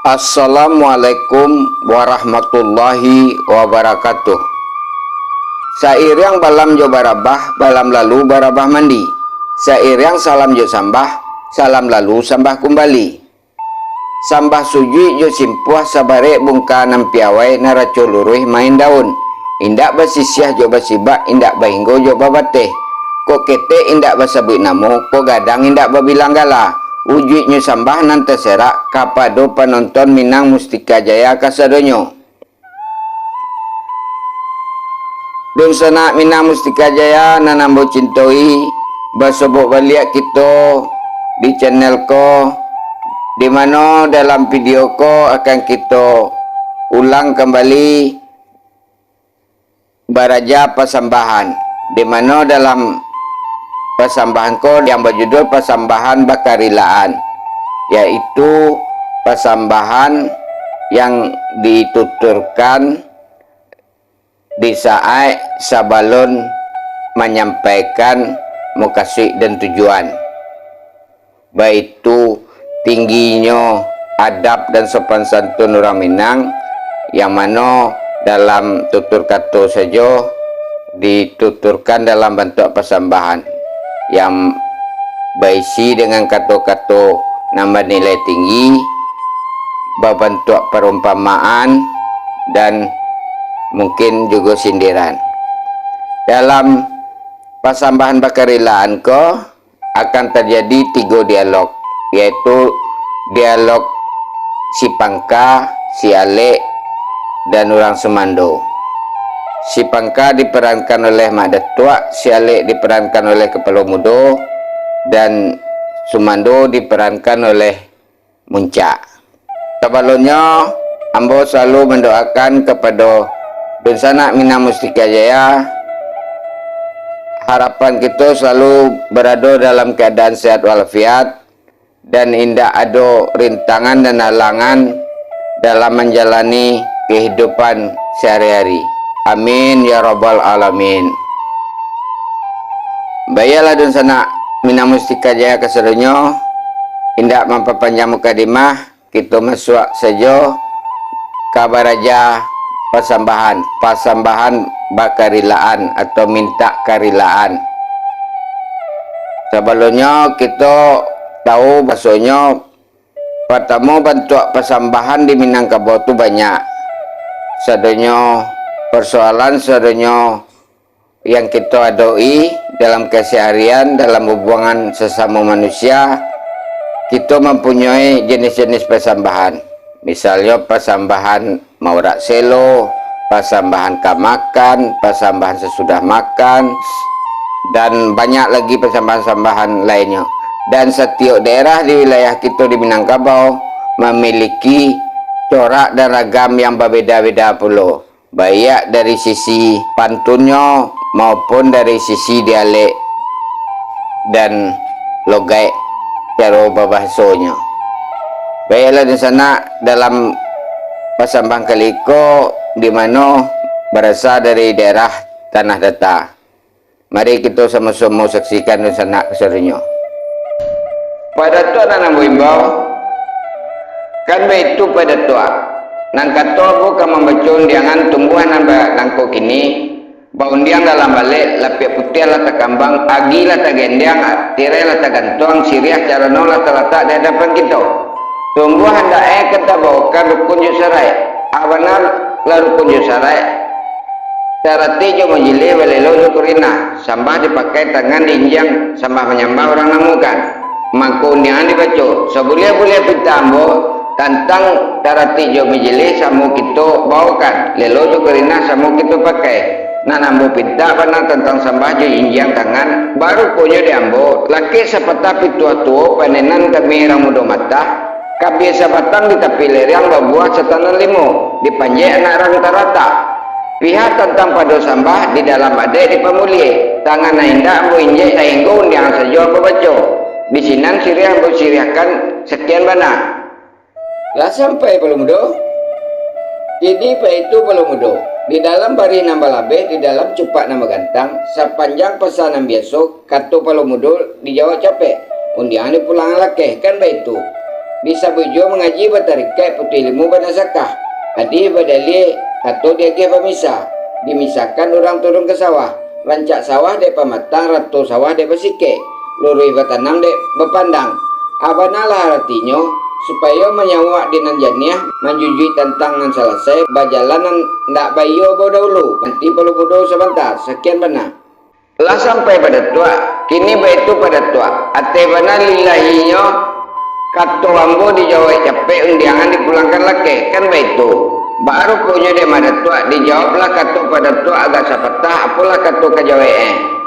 Assalamualaikum warahmatullahi wabarakatuh. Sairyang balam jo barabah, balam lalu barabah mandi. Sairyang salam jo sambah, salam lalu sambah kembali. Sambah sujui jo simpuah sabare bungka nampiawai naraco luruh main daun. Indak basisiah jo basibak, indak bahinggo jo babateh. Ko kete indak basabui namo, ko gadang indak babilang gala. Ujui nyo sambah nan terserak kapado penonton Minang Mustika Jaya kasadonyo. Dun sana Minang Mustika Jaya nanambo cintoi basobok baliak kita di channel ko, di mana dalam video ko akan kita ulang kembali baraja pasambahan, di mana dalam pasambahan ko yang berjudul Pasambahan Bakarilaan, yaitu pasambahan yang dituturkan di saat sabalon menyampaikan mukasih dan tujuan, baik itu tingginya adab dan sopan santun orang Minang, yang mana dalam tutur kata saja dituturkan dalam bentuk pasambahan yang berisi dengan kata-kata nambah nilai tinggi, berbentuk perumpamaan dan mungkin juga sindiran. Dalam pasambahan bakarilaan ko akan terjadi 3 dialog, yaitu dialog si Pangka, si Alek, dan orang Semando. Si Pangka diperankan oleh Mak Datuk, si Alek diperankan oleh Kepala Muda, dan Sumando diperankan oleh Muncak. Sebelumnya, ambo selalu mendoakan kepada Dunsana Minang Mustika Jaya, harapan kita selalu berada dalam keadaan sehat walafiat dan indah ada rintangan dan halangan dalam menjalani kehidupan sehari-hari. Amin ya rabbal alamin. Bayalah dan sana Minang Mustika Jaya keseluruhnya, indak memperpanjang mukadimah, kita masuk saja kabaraja pasambahan bakarilaan atau minta karilaan. Sebelumnya kita tahu bahasanya pertama bentuk pasambahan di Minangkabau itu banyak. Sadanya persoalan, sadanya yang kita adoi dalam keseharian, dalam hubungan sesama manusia, kita mempunyai jenis-jenis pasambahan. Misalnya pasambahan maurak selo, pasambahan kamakan, pasambahan sesudah makan, dan banyak lagi pasambahan lainnya. Dan setiap daerah di wilayah kita di Minangkabau memiliki corak dan ragam yang berbeda-beda pula, baik dari sisi pantunnya maupun dari sisi dialek dan logat cara berbahasanya. Baiklah di sana dalam pasambahan kaliko di mana berasal dari daerah Tanah Datar. Mari kita sama-sama saksikan di sana keserunya. Pada tu anak imbau kan itu pada tua nang kata bukan membaca undiangan tumbuhan nangko kini bau undiang dalam balik lapik putih lata kambang agi lata gendang tirai lata gantong siriah cara no lata di hadapan kita. Tumbuhan dae kita bawakan rukun jusarai awanar lalu rukun jusarai tarati jo menjili walelo jo kurina sambah dipakai tangan diinjang sambah menyambah orang namukan mangko undiangan dibaca sebulia-bulia pitambo tentang tarati jo menjili samu kita bawakan lelo jo kurina samu kita pakai nanambo pinta panang tentang sambah jo injang tangan baru konyo diambo laki sepeta pitua-tua panenan kami ramudo mata kabiasa batang di tepi lerang berbuah setanan limo dipanjai anak rata-rata pihak tentang padu sambah di dalam adek di pamulie tangan indah bu injek sainggo yang saja baca di sinan siriah bu siriahkan sekian bana lah sampai belum do jadi pak itu belum do di dalam bari nambah labe di dalam cepat nama gantang sepanjang pesanan biasa katu palu mudul di Jawa capek undian pulang laki kan baik itu bisa bejo mengaji batarikai putih limu banasakah. Adi badali atau dia ke pemisah. Dimisahkan orang turun ke sawah. Rancak sawah de pamatang, ratu sawah de pasike. Lurui batanam de bepandang. Abanalah artinya supaya menyawak dinan janiah menjujui tentang nan selesai bajalanan ndak bayo bodolu nanti perlu bodoh sebentar. Sekian benar. Lah sampai pada tua, kini baitu pada tua. Ate benar lillahinya kata ambo dijawab capek undiangan dipulangkan laki kan baitu. Baru punya dia pada tua dijawablah kata pada tua agak sapatah apalah kata kajawe.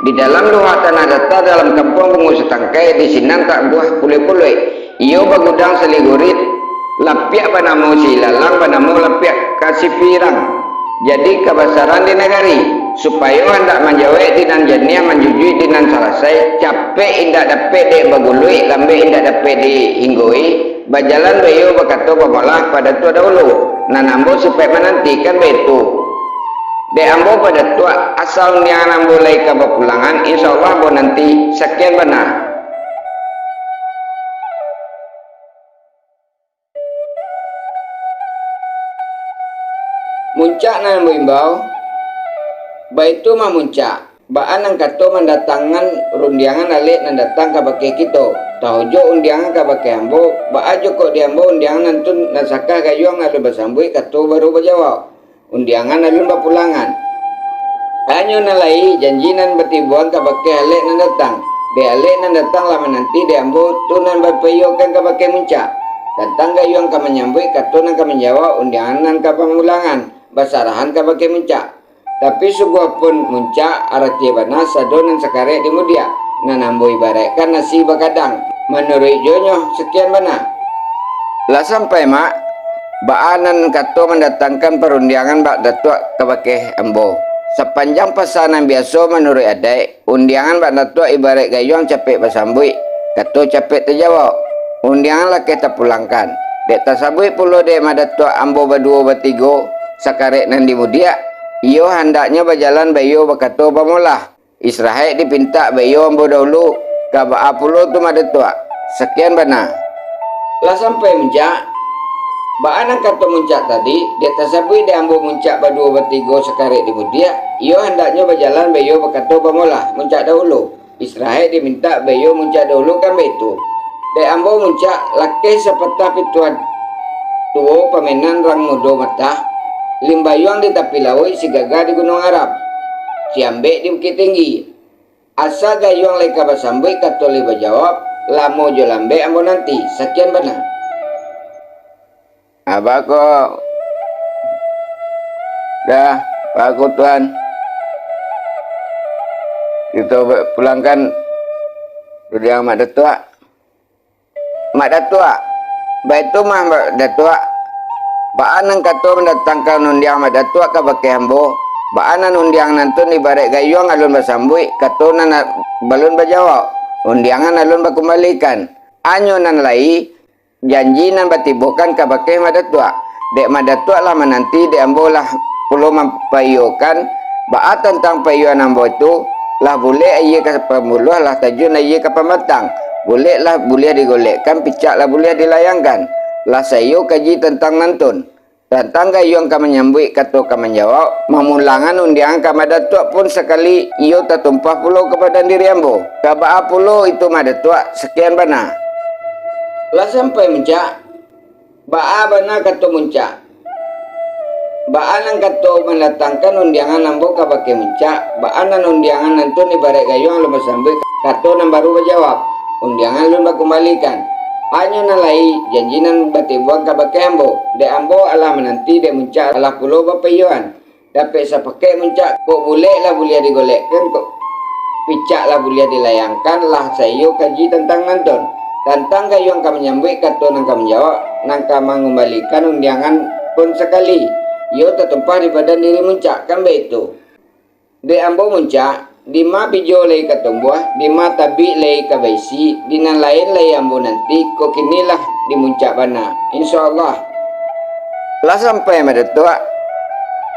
Di dalam luha tanah data dalam kampung bungu setangkai di sinan tak buah pule-pule. Iyo bagudang seligurit lapiak banamu silalang banamu lapiak kasih pirang. Jadi kebesaran di negari supaya hendak menjawab dinan jania menjujui dinan selesai capek indak dapat de bagului lambe indak dapat dihinggui bajalan bayo bakato pamalah pada tua dahulu nanambo supaya menantikan betu de ambo pada tua asal niang ambo lai ke pulangan insyaallah bo nanti. Sekian benar. Muncak nan bimbau baitu mah muncak baan nang kato mendatangan rundiangan alik nan datang ka bake kita tahujo undiangan ka bake ambo baajo kok di ambo undiangan nantun nasakah gayung ada bersambui kato baru berjawab undiangan alun bapulangan anyo nalai janjinan betibuan ka bake alik nan datang de alik nan datang lama nanti de ambo tunan bapayokan ka bake muncak datang gayung ka menyambui kato nan ka menjawab undiangan nan ka pamulangan basarahan ka bake muncak. Tapi sugua pun muncak arati bana sadonan sakare di mudia nanambo ibaratkan nasi bakadang menurut jonyo. Sekian bana. Lah sampai mak baanan kato mendatangkan perundiangan bak datuk kabake ambo sepanjang pesanan biasa menurut adai undiangan bak datuk ibarat gayung capek basambui kato capek terjawab undiangan laki terpulangkan dek tasabui pulo dek madatuk ambo berdua bertiga sakare nan di mudia. Iyo hendaknya berjalan bayo bakato pamulah. Israel dipinta bayo ambo dahulu kaba apulo tu madatua. Sekian bana. Lah sampai muncak. Baan kata muncak tadi, dia tasabui dia ambo muncak berdua bertiga sekali di mudia. Iyo hendaknya berjalan bayo bakato pamulah. Muncak dahulu. Israel diminta bayo muncak dahulu kan begitu. Dia ambo muncak laki sepetah pituan tuo pamenan rang mudo mata. Limbayuang di tepi laut, si gagah di Gunung Arab, si ambek di Bukit Tinggi. Asa gayuang leka basambui katoli berjawab, lamo jo lambe ambo nanti. Sekian benar. Abah kok dah, aku tuan kita pulangkan udah mak datua. Mak datua, baik tu mah mak datua. Baan nang kato mendatangkan undiang madatua ka bake ambo baanan undiang nantun ibarat gayung alun basambui kato nan balun berjawab undiangan alun bakembalikan anyo nan lai janji nan batibokan ka bake madatua dek madatua lah menanti dek ambo lah pulo mampayokan baat tentang payuan ambo itu lah boleh aye ka pemuluh lah tajun aye ka pematang boleh lah boleh digolekkan picak lah boleh dilayangkan. Lah sayo kaji tentang nantun. Tentang gayung ka menyambui kato ka menjawab. Mamulangan undiangan ka madatua pun sekali iyo tertumpah pulau kepada diri ambo. Kabaa pulau itu madatua. Sekian bana. Lah sampai muncak. Baa bana kato muncak. Baa nang kato mendatangkan undiangan ambo ka bake muncak. Baa nan undiangan nantun ibarat gayung lu bersambui kato nan baru berjawab. Undiangan lu bakembalikan. Hanya nalai janjinan batibuang ka bake ambo. De ambo alah menanti de muncak alah pulau bapayuan. Dapat sapake muncak kok boleh lah boleh digolekkan kok picak lah boleh dilayangkan lah sayo kaji tentang nantun. Tentang gayung ka menyambut kato nang ka menjawab nang ka mengembalikan undiangan pun sekali. Yo tertumpah di badan diri muncak kan begitu. De ambo muncak di ma bijo lay katumbuah, di ma tabi lay kabaisi, di nan lain lay ambo nanti, kok kinilah di muncak bana. InsyaAllah. Lah sampai madatua,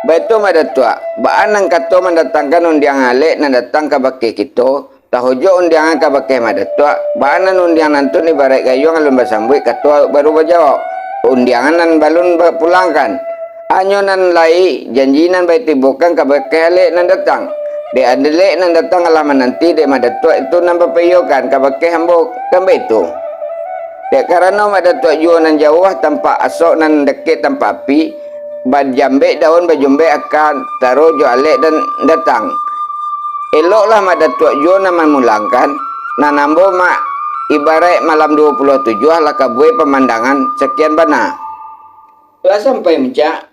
baitu madatua, baan nang kato mendatangkan undiang alik nan datang ke baki kita, tahujo undiangan ka bakeh madatua banan undiangan tu ni barek gayung alun basambui katua baru bajawab undiangan nan balun pulangkan anyonan lai janjinan baik tibukan ka bakeh lek nan datang de adele nan datang alaman nanti de madatua itu nambah payokan ka bakeh ambo kambe itu de karena madatua juo nan jauh tanpa asok nan deket tanpa api bajambe daun bajumbe akan taruh jo alek dan datang eloklah mak datuk jo nama mulangkan nanambo mak ibarat malam 27 lah kabui pemandangan sekian bana lah sampai mencak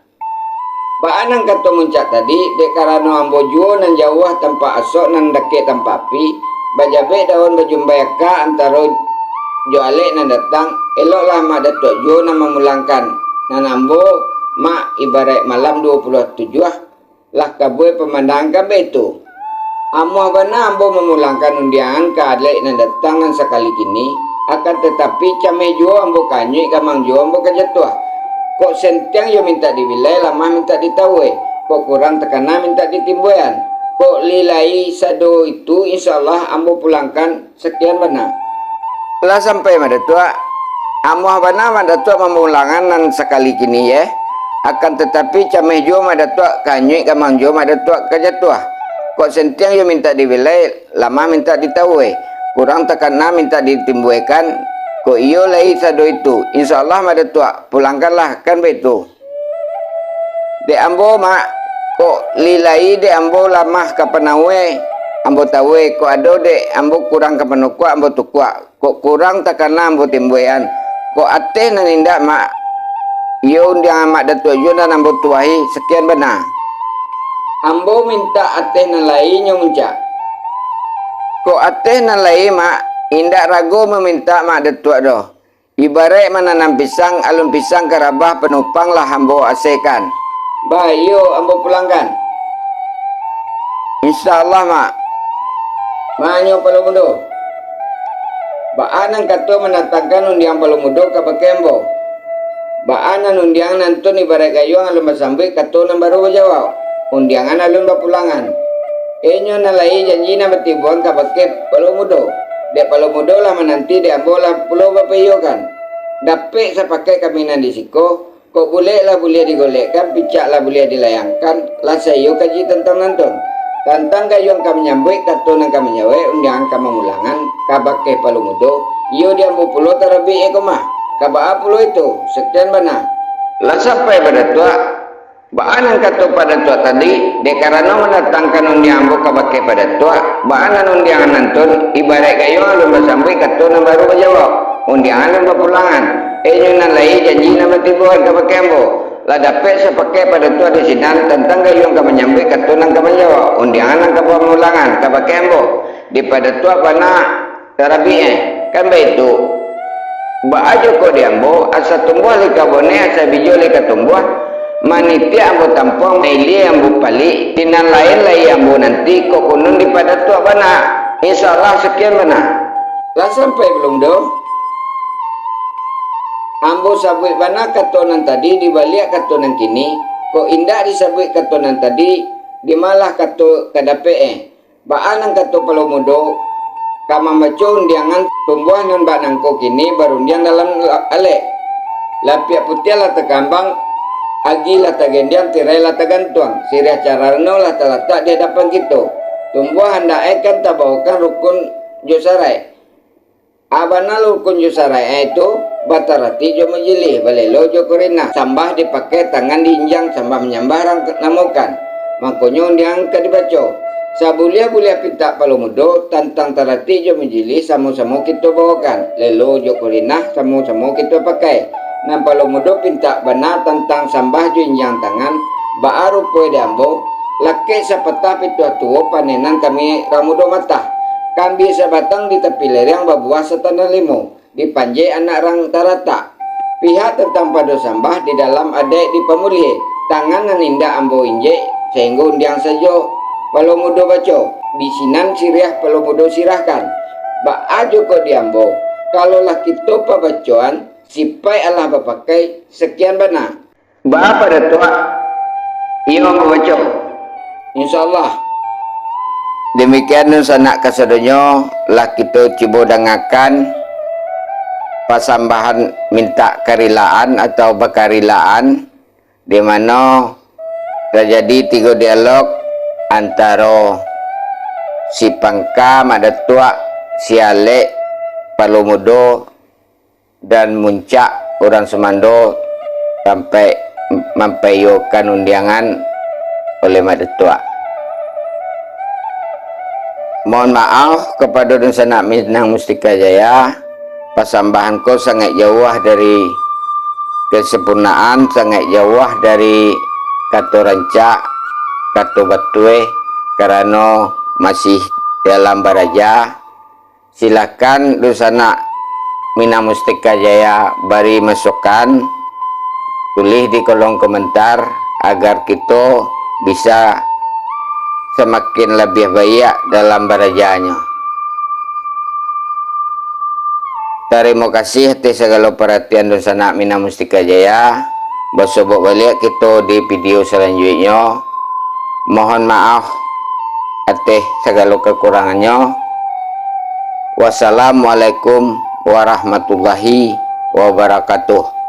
baanang kata mencak tadi dek karena ambo jo nan jauh tanpa asok nan deket tanpa api bajabe daun bajumbayaka antara jo alek nan datang eloklah mak datuk jo nama mulangkan nanambo mak ibarat malam 27 lah kabui pemandangan betu Amuah bana ambo memulangkan undian ke adlek nan datang nan sekali kini akan tetapi cameh juo ambo kanyui kamang juo ambo kejatuh kok sentiang yo minta dibilai lama minta ditawai kok kurang tekana minta ditimbuan kok lilai sado itu insyaallah ambo pulangkan sekian bana lah sampai madatua amuah bana madatua memulangan nan sekali kini ya akan tetapi cameh juo madatua kanyui kamang juo madatua kejatuh kok sentiang yo minta dibilai lama minta ditawai kurang tekana minta ditimbuikan kok iyo lai sado itu insyaallah madatua pulangkanlah kan betu de ambo mak kok lilai de ambo lamah kapanawe ambo tawe kok ado de ambo kurang kapanukua ambo tukua kok kurang tekana ambo timbuian kok ateh nan indak mak iyo undian mak datua yo nan ambo tuahi sekian benar ambo minta ateh nan lain yang mencak kok ateh nan lain mak indak ragu meminta mak datua doh ibarat menanam pisang alun pisang kerabah penumpang lah ambo asekan bayo ambo pulangkan insyaallah mak manyo palumudo baanan kato menatangkan undiang palumudo ka bakembo baanan undiang nantun ibarat gayung alun basambe kato nan baru jawab undiangan alun bapulangan enyo nalai janji na batibuan ka bakep palumudo dek palumudo lah menanti de ambola pulau bapayokan dapet sa pakai kaminan di siko kok boleh lah boleh digolekkan picak lah boleh dilayangkan lah sayo kaji tentang nantun tantang gayung kami nyambui kato nang kami nyawe undiangan kami mulangan ka bakep palumudo iyo di ambo pulau tarabi ekomah ka baa pulau itu sekian bana lah sampai pada tua baanan kata pada tua tadi dekarano mendatangkan undian buka pakai pada tua baanan undian nantun ibarat kayu alun basampai kata nan baru menjawab undian alun bapulangan nan lai janji nama tibuan ke pakai ambo lah dapat sepakai pada tua di sinan tentang kayu yang kami nyampai kata nan kami jawab undian alun ke pamulangan ke pakai ambo di pada tua pana terabi kan begitu baajo ko di ambo asa tumbuh lika bone asa bijo lika tumbuh manitia ambo tampong maili ambo pali tinan lain lai ambo nanti kok kunun di pada tua bana insyaallah sekian bana lah sampai belum do ambo sabui bana katonan tadi dibalik katonan kini kok indah disabui katonan tadi di malah kato kadape baanan kato palomudo kama maco undiangan tumbuhan nan banangko kini barundian dalam alek lapia putih lah tekambang agi lah tagendian tirai lah tagantuang sirah cararno lah talatak di hadapan kita tumbuh hendak ikan tabawakan rukun josarai abana rukun josarai itu batarati jo majili balelo jo korina sambah dipakai tangan diinjang sambah menyambah rang namukan makanya undiang kadibaco sabulia-bulia pinta palumudo tantang tarati jo majili sama-sama kita bawakan lelo jo korina sama-sama kita pakai nan palumudo pinta bana tentang sambah junjang tangan baaru poe dambo lake sapeta pitua tuo panenan kami ramudo mata kambi sabatang di tepi lereng babuah setana limo di panje anak rang tarata pihak tentang pado sambah di dalam adek di pamulie tangan naninda ambo inje sehingga undiang sajo palumudo baco bisinan siriah palumudo sirahkan ba ajo ko diambo kalau lah kita pabacoan sipai Allah bapakai sekian bana ba pada tua iyo membaca insyaallah Demikian nun sanak kasadonyo lah kita cibo dangakan pasambahan minta karilaan atau bakarilaan, di mana terjadi 3 dialog antara si Pangka, Madatua, si Alek, Palumudo dan Muncak orang Semando sampai mempayukan undangan oleh Madatua. Mohon maaf kepada Dun Sanak Minang Mustika Jaya, pasambahanku sangat jauh dari kesempurnaan, sangat jauh dari kata rancak, kata batue, karena masih dalam baraja. Silakan Dun Sanak Minang Mustika Jaya beri masukan, tulis di kolom komentar agar kita bisa semakin lebih baik dalam barajanya. Terima kasih atas segala perhatian Dun Sanak Minang Mustika Jaya. Bersobok balik kita di video selanjutnya. Mohon maaf atas segala kekurangannya. Wassalamualaikum warahmatullahi wabarakatuh.